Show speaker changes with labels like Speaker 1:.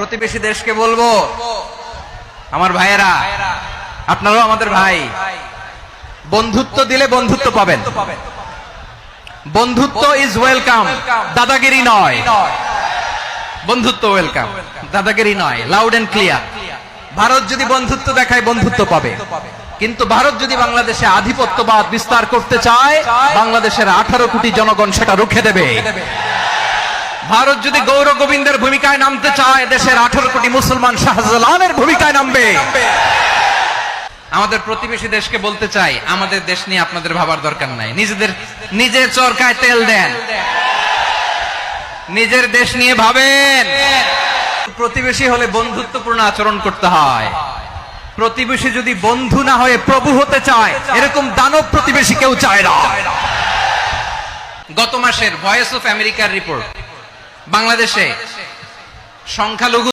Speaker 1: প্রতিবেশী দেশকে বলবো, আমার ভাইয়েরা, আপনারাও আমাদের ভাই, বন্ধুত্ব দিলে বন্ধুত্ব পাবেন। বন্ধুত্ব ইজ ওয়েলকাম, দাদাগিরি নয়। বন্ধুত্ব ওয়েলকাম, দাদাগিরি নয়। Loud and clear. ভারত যদি বন্ধুত্ব দেখায়, বন্ধুত্ব পাবে। কিন্তু ভারত যদি বাংলাদেশে আধিপত্যবাদ বিস্তার করতে চায়, বাংলাদেশের 18 কোটি জনগণ সেটা রুখে দেবে। ভারত যদি গৌর গোবিন্দের ভূমিকায় নামতে চায়, দেশের 18 কোটি মুসলমান শাহজালালের ভূমিকায় নামবে। আমাদের প্রতিবেশী দেশকে বলতে চাই, আমাদের দেশ নিয়ে আপনাদের ভাবার দরকার নাই। নিজের চরকায় তেল দেন, নিজের দেশ নিয়ে ভাবেন। প্রতিবেশী হলে বন্ধুত্বপূর্ণ আচরণ করতে হয়। প্রতিবেশী যদি বন্ধু না হয়ে প্রভু হতে চায়, এরকম দানব প্রতিবেশী কেউ চায় না। গত মাসের ভয়েস অফ আমেরিকার রিপোর্ট, বাংলাদেশে সংখ্যালঘু